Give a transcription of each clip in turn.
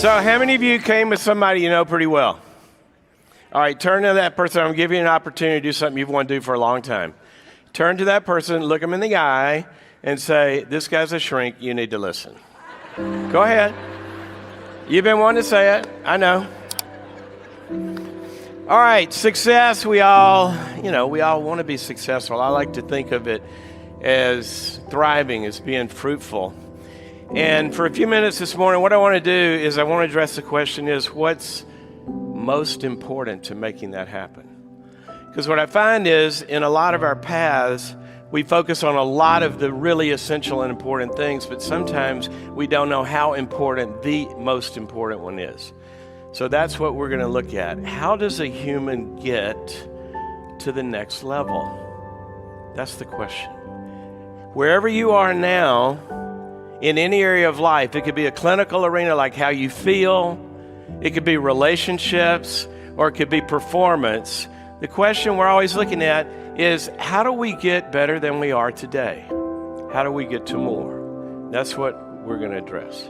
So how many of you came with somebody you know pretty well? All right, turn to that person. I'm giving you an opportunity to do something you've wanted to do for a long time. Turn to that person, look them in the eye, and say, this guy's a shrink, you need to listen. Go ahead. You've been wanting to say it, I know. All right, success, we all want to be successful. I like to think of it as thriving, as being fruitful. And for a few minutes this morning, what I want to do is I want to address the question is, what's most important to making that happen? Because what I find is, in a lot of our paths, we focus on a lot of the really essential and important things, but sometimes we don't know how important the most important one is. So that's what we're going to look at. How does a human get to the next level? That's the question. Wherever you are now, in any area of life, it could be a clinical arena like how you feel, it could be relationships, or it could be performance. The question we're always looking at is, how do we get better than we are today? How do we get to more? That's what we're going to address.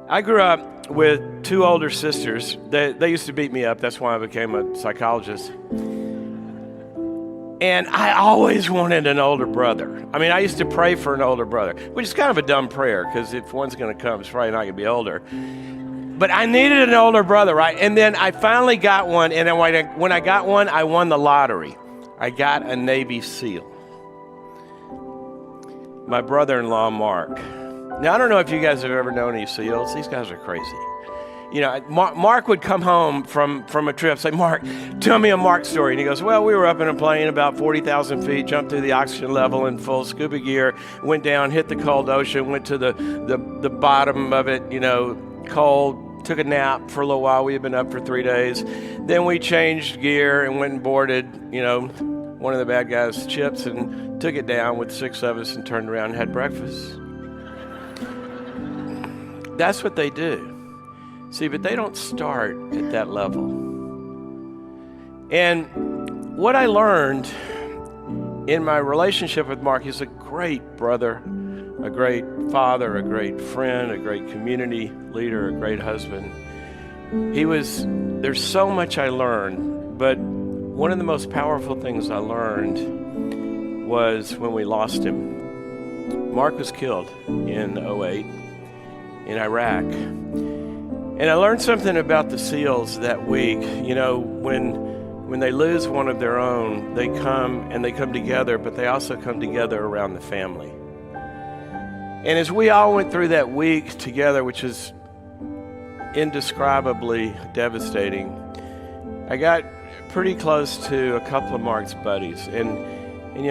I grew up with two older sisters. They used to beat me up. That's why I became a psychologist. And I always wanted an older brother. I mean, I used to pray for an older brother, which is kind of a dumb prayer, because if one's going to come, it's probably not going to be older. But I needed an older brother, right? And then I finally got one, and then when I got one, I won the lottery. I got a Navy SEAL. My brother-in-law, Mark. Now, I don't know if you guys have ever known any SEALs. These guys are crazy. You know, Mark would come home from a trip, say, Mark, tell me a Mark story. And he goes, well, we were up in a plane about 40,000 feet, jumped through the oxygen level in full scuba gear, went down, hit the cold ocean, went to the bottom of it, cold, took a nap for a little while. We had been up for 3 days. Then we changed gear and went and boarded, one of the bad guys' ships and took it down with 6 of us and turned around and had breakfast. That's what they do. See, but they don't start at that level. And what I learned in my relationship with Mark, he's a great brother, a great father, a great friend, a great community leader, a great husband. There's so much I learned, but one of the most powerful things I learned was when we lost him. Mark was killed in 2008 in Iraq. And I learned something about the SEALs that week. When they lose one of their own, they come together, but they also come together around the family. And as we all went through that week together, which is indescribably devastating, I got pretty close to a couple of Mark's buddies. And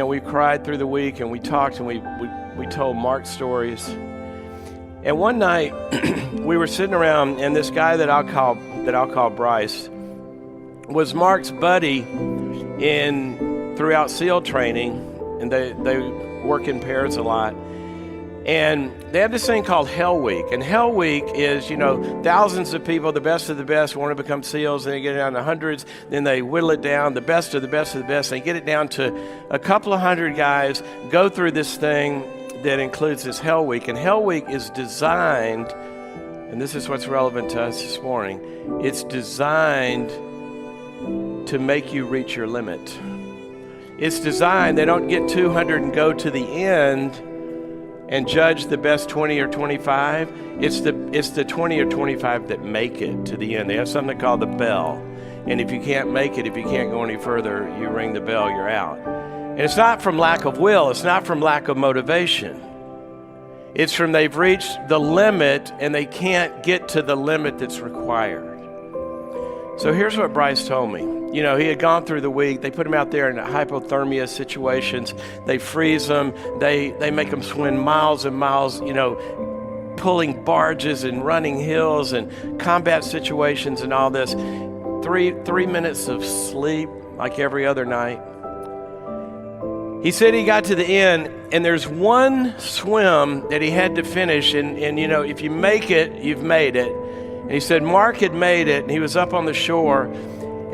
we cried through the week, and we talked, and we told Mark stories. And one night, we were sitting around, and this guy that I'll call Bryce was Mark's buddy throughout SEAL training, and they work in pairs a lot. And they have this thing called Hell Week. And Hell Week is, thousands of people, the best of the best, want to become SEALs, and they get it down to hundreds. Then they whittle it down, the best of the best of the best. They get it down to a couple of hundred guys, go through this thing that includes this Hell Week. And Hell Week is designed, and this is what's relevant to us this morning, it's designed to make you reach your limit. It's designed, they don't get 200 and go to the end and judge the best 20 or 25. It's the 20 or 25 that make it to the end. They have something called the bell. And if you can't make it, if you can't go any further, you ring the bell, you're out. And it's not from lack of will. It's not from lack of motivation. It's from they've reached the limit and they can't get to the limit that's required. So here's what Bryce told me. He had gone through the week. They put him out there in hypothermia situations. They freeze them. They make them swim miles and miles, pulling barges and running hills and combat situations and all this. Three minutes of sleep like every other night. He said he got to the end, and there's one swim that he had to finish, and if you make it, you've made it. And he said Mark had made it, and he was up on the shore,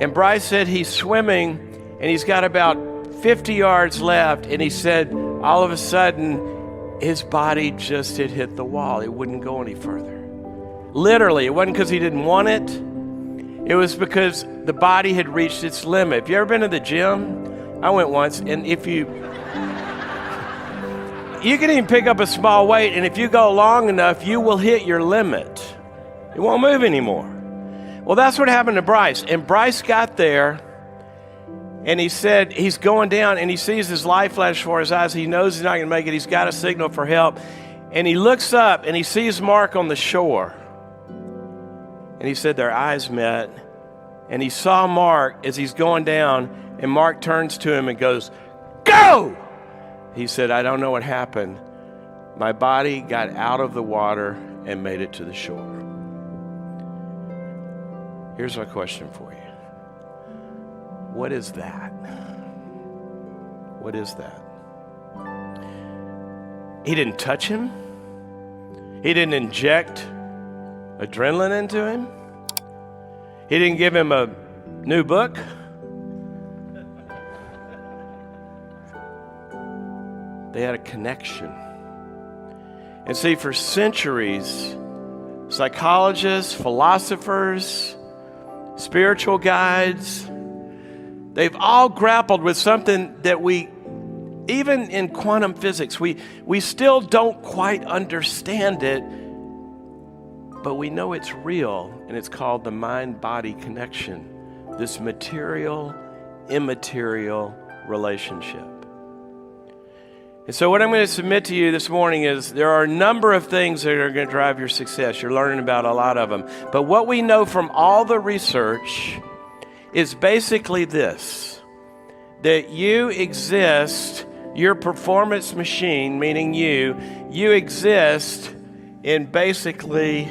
and Bryce said he's swimming, and he's got about 50 yards left, and he said all of a sudden his body just had hit the wall. It wouldn't go any further. Literally, it wasn't because he didn't want it. It was because the body had reached its limit. Have you ever been to the gym? I went once, and if you can even pick up a small weight, and if you go long enough, you will hit your limit. It won't move anymore. Well, that's what happened to Bryce. And Bryce got there, and he said he's going down, and he sees his life flash before his eyes. He knows he's not going to make it. He's got a signal for help. And he looks up, and he sees Mark on the shore. And he said their eyes met, and he saw Mark as he's going down, and Mark turns to him and goes, "Go!" He said, "I don't know what happened. My body got out of the water and made it to the shore." Here's my question for you. What is that? What is that? He didn't touch him. He didn't inject adrenaline into him. He didn't give him a new book. They had a connection. And see, for centuries, psychologists, philosophers, spiritual guides, they've all grappled with something that we, even in quantum physics, we still don't quite understand it, but we know it's real, and it's called the mind-body connection, this material-immaterial relationship. And so what I'm going to submit to you this morning is there are a number of things that are going to drive your success. You're learning about a lot of them. But what we know from all the research is basically this, that you exist, your performance machine, meaning you exist in basically,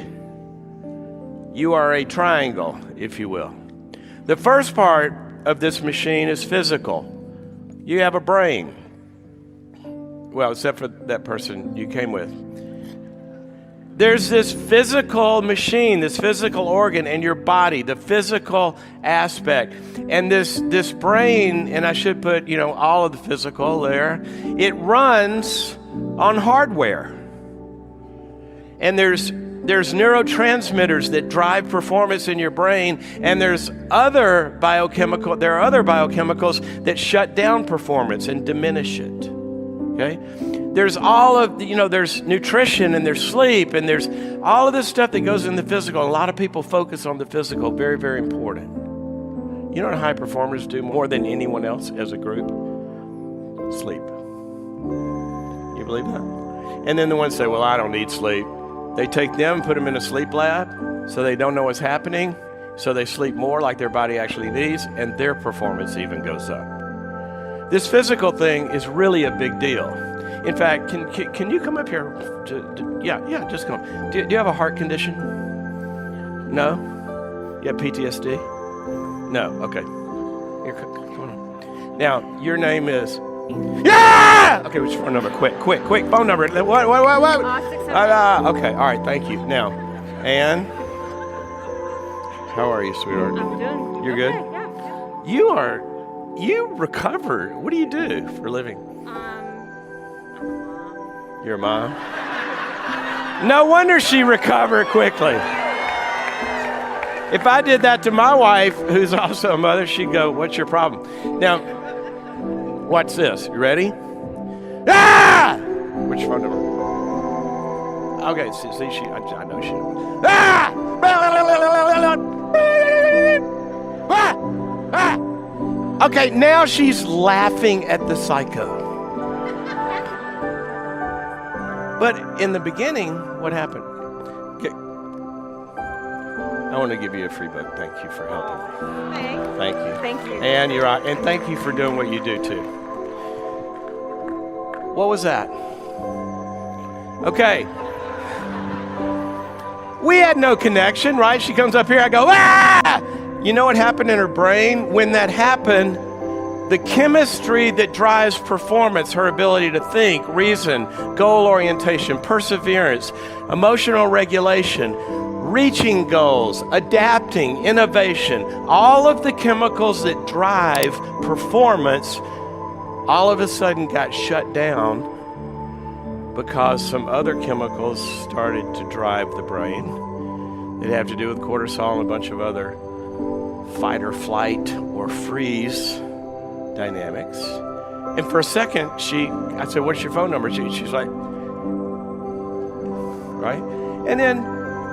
you are a triangle, if you will. The first part of this machine is physical. You have a brain. Well, except for that person you came with. There's this physical machine, this physical organ in your body, the physical aspect. And this brain, and I should put, all of the physical there, it runs on hardware. And there's neurotransmitters that drive performance in your brain, and there are other biochemicals that shut down performance and diminish it. Okay? There's all of there's nutrition, and there's sleep, and there's all of this stuff that goes in the physical. A lot of people focus on the physical, very, very important. You know what high performers do more than anyone else as a group? Sleep. You believe that? And then the ones say, well, I don't need sleep. They take them, put them in a sleep lab, so they don't know what's happening, so they sleep more like their body actually needs, and their performance even goes up. This physical thing is really a big deal. In fact, can you come up here? Yeah, just come. Do you have a heart condition? No? You have PTSD? No, okay. Here, come on. Now, your name is... Yeah! Okay, what's your phone number? Quick, phone number. What? Okay, all right, thank you. Now, Ann, how are you, sweetheart? I'm doing. You're good? Yeah. You recovered. What do you do for a living? I'm a mom. You're a mom? No wonder she recovered quickly. If I did that to my wife, who's also a mother, she'd go, what's your problem? Now, watch this. You ready? Ah! What's your phone number? Okay, see, I know she. Ah! Ah! Okay, now she's laughing at the psycho. But in the beginning, what happened? Okay. I want to give you a free book. Thank you for helping me. Thank you. Thank you. And you're right. And thank you for doing what you do too. What was that? Okay. We had no connection, right? She comes up here, I go, ah! You know what happened in her brain? When that happened, the chemistry that drives performance, her ability to think, reason, goal orientation, perseverance, emotional regulation, reaching goals, adapting, innovation, all of the chemicals that drive performance, all of a sudden got shut down because some other chemicals started to drive the brain. that have to do with cortisol and a bunch of other fight or flight or freeze dynamics. And for a second, I said, what's your phone number? She's like, right? And then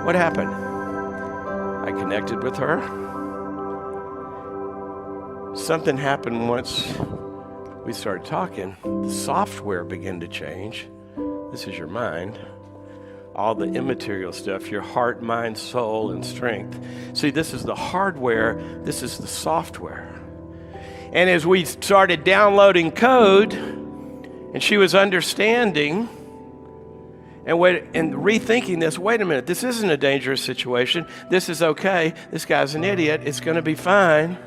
what happened? I connected with her. Something happened once we started talking. The software began to change. This is your mind. All the immaterial stuff, your heart, mind, soul, and strength. See, this is the hardware. This is the software. And as we started downloading code, and she was understanding and rethinking this, wait a minute, this isn't a dangerous situation. This is okay. This guy's an idiot. It's going to be fine.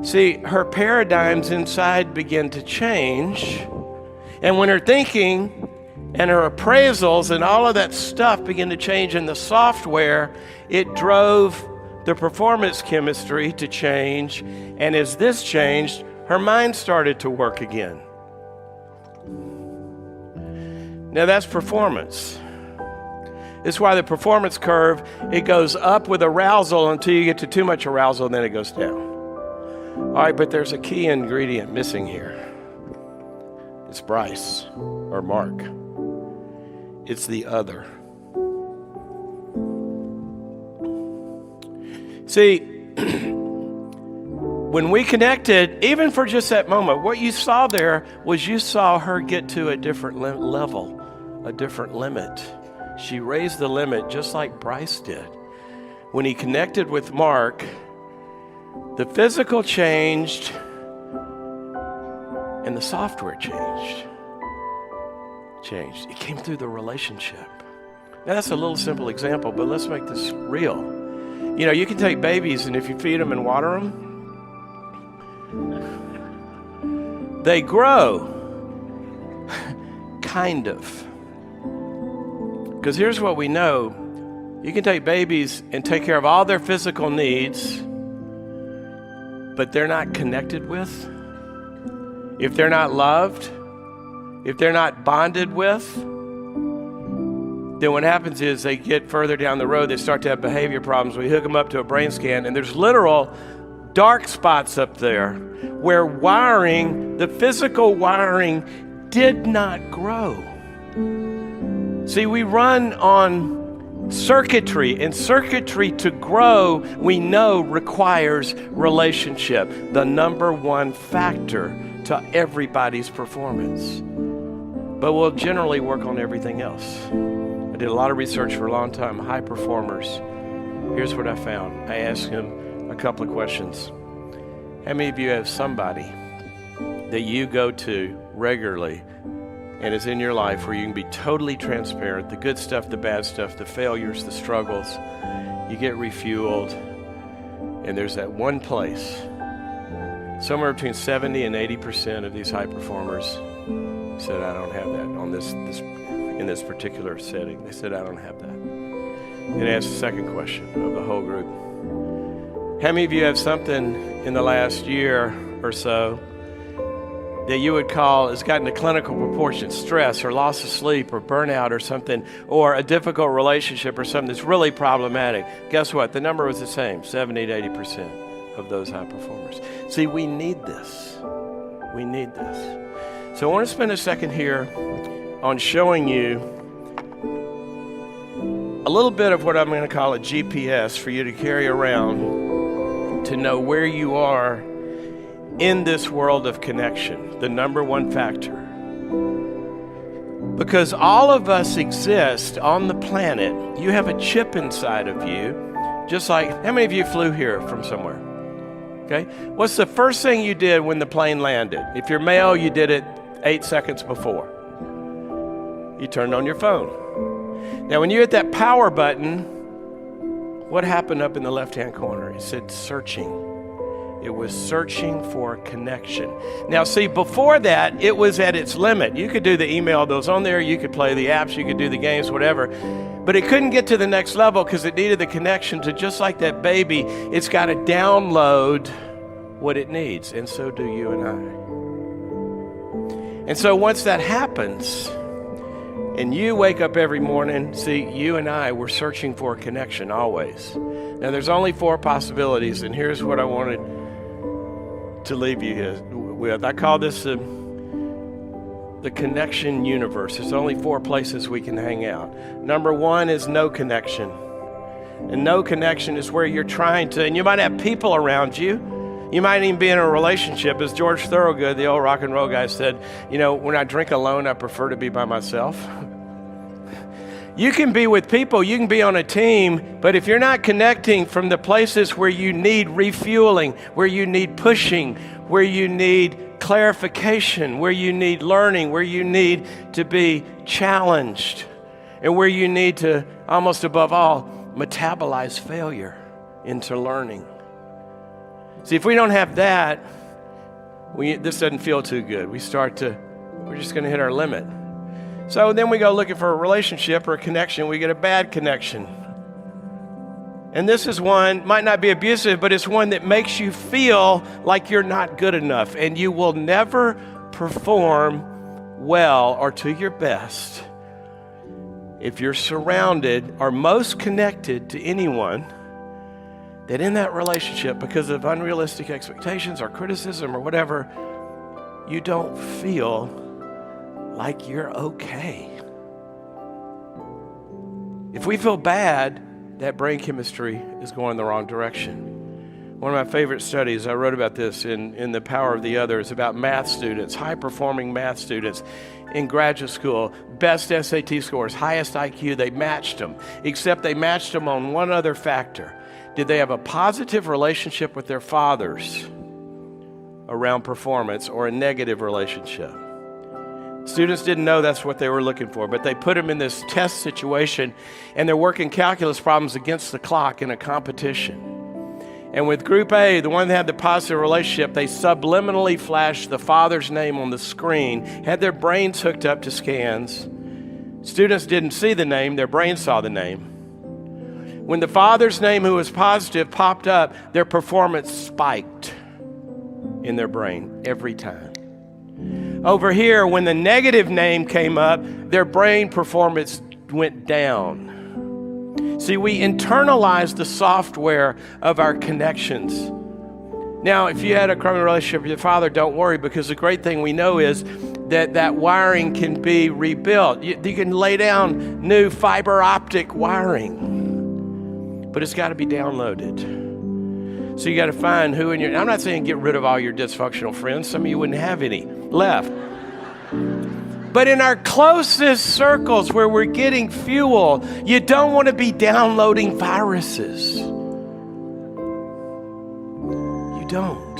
See, her paradigms inside begin to change. And when her thinking and her appraisals and all of that stuff began to change in the software, it drove the performance chemistry to change. And as this changed, her mind started to work again. Now that's performance. It's why the performance curve, it goes up with arousal until you get to too much arousal, and then it goes down. All right, but there's a key ingredient missing here. It's Bryce or Mark. It's the other. See, when we connected, even for just that moment, what you saw there was you saw her get to a different level, a different limit. She raised the limit just like Bryce did. When he connected with Mark, the physical changed and the software changed. It came through the relationship. Now that's a little simple example, but let's make this real. You know, you can take babies, and if you feed them and water them, they grow. Kind of. Because here's what we know. You can take babies and take care of all their physical needs, but they're not connected with, if they're not loved, if they're not bonded with, then what happens is they get further down the road, they start to have behavior problems. We hook them up to a brain scan, and there's literal dark spots up there where wiring, the physical wiring, did not grow. See, we run on circuitry, and circuitry to grow, we know, requires relationship, the number one factor to everybody's performance. But we'll generally work on everything else. I did a lot of research for a long time, high performers. Here's what I found. I asked them a couple of questions. How many of you have somebody that you go to regularly and is in your life where you can be totally transparent, the good stuff, the bad stuff, the failures, the struggles, you get refueled, and there's that one place, somewhere between 70 and 80% of these high performers said, I don't have that on in this particular setting. They said, I don't have that. And asked the second question of the whole group. How many of you have something in the last year or so that you would call has gotten to clinical proportions, stress or loss of sleep or burnout or something, or a difficult relationship or something that's really problematic? Guess what? The number was the same, 70 to 80% of those high performers. See, we need this. We need this. So I want to spend a second here on showing you a little bit of what I'm going to call a GPS for you to carry around to know where you are in this world of connection, the number one factor. Because all of us exist on the planet. You have a chip inside of you, just like, how many of you flew here from somewhere? Okay. What's the first thing you did when the plane landed? If you're male, you did it 8 seconds before. You turned on your phone. Now, when you hit that power button, what happened up in the left-hand corner? It said searching. It was searching for connection. Now, see, before that, it was at its limit. You could do the email that was on there. You could play the apps. You could do the games, whatever. But it couldn't get to the next level because it needed the connection to, just like that baby, it's got to download what it needs. And so do you and I. And so once that happens, And you wake up every morning, see, you and I, we're searching for a connection always. Now, there's only 4 possibilities, and here's what I wanted to leave you with. I call this the connection universe. There's only 4 places we can hang out. Number 1 is no connection. And no connection is where you're trying to, and you might have people around you. You might even be in a relationship. As George Thorogood, the old rock and roll guy, said, when I drink alone, I prefer to be by myself. You can be with people, you can be on a team, but if you're not connecting from the places where you need refueling, where you need pushing, where you need clarification, where you need learning, where you need to be challenged, and where you need to, almost above all, metabolize failure into learning. See, if we don't have that, this doesn't feel too good. We're just going to hit our limit. So then we go looking for a relationship or a connection. We get a bad connection. And this is one, might not be abusive, but it's one that makes you feel like you're not good enough. And you will never perform well or to your best if you're surrounded or most connected to anyone that in that relationship, because of unrealistic expectations or criticism or whatever, you don't feel like you're okay. If we feel bad, that brain chemistry is going the wrong direction. One of my favorite studies, I wrote about this in The Power of the Other, is about math students, high-performing math students in graduate school, best SAT scores, highest IQ. They matched them, except they matched them on one other factor. Did they have a positive relationship with their fathers around performance or a negative relationship? Students didn't know that's what they were looking for, but they put them in this test situation, and they're working calculus problems against the clock in a competition. And with Group A, the one that had the positive relationship, they subliminally flashed the father's name on the screen, had their brains hooked up to scans. Students didn't see the name, their brains saw the name. When the father's name, who was positive, popped up, their performance spiked in their brain every time. Over here, when the negative name came up, their brain performance went down. See, we internalize the software of our connections. Now, if you had a crummy relationship with your father, don't worry, because the great thing we know is that wiring can be rebuilt. You can lay down new fiber optic wiring, but it's got to be downloaded. So you got to find who in your... I'm not saying get rid of all your dysfunctional friends. Some of you wouldn't have any left. But in our closest circles where we're getting fuel, you don't want to be downloading viruses. You don't.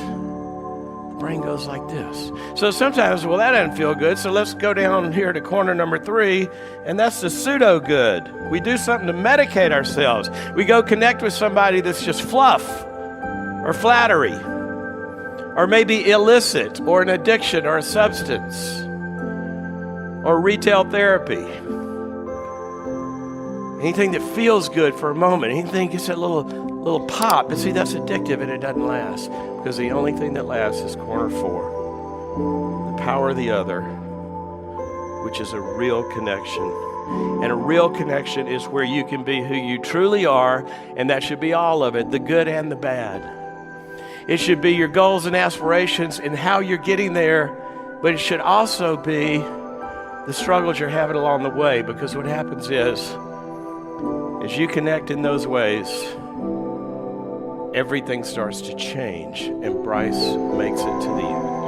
The brain goes like this. So sometimes, well, that doesn't feel good. So let's go down here to corner number 3, and that's the pseudo good. We do something to medicate ourselves. We go connect with somebody that's just fluff, or flattery, or maybe illicit, or an addiction, or a substance, or retail therapy. Anything that feels good for a moment, anything gets that little pop. But see, that's addictive and it doesn't last, because the only thing that lasts is corner 4, the power of the other, which is a real connection. And a real connection is where you can be who you truly are, and that should be all of it, the good and the bad. It should be your goals and aspirations and how you're getting there, but it should also be the struggles you're having along the way, because what happens is, as you connect in those ways, everything starts to change, and Bryce makes it to the end.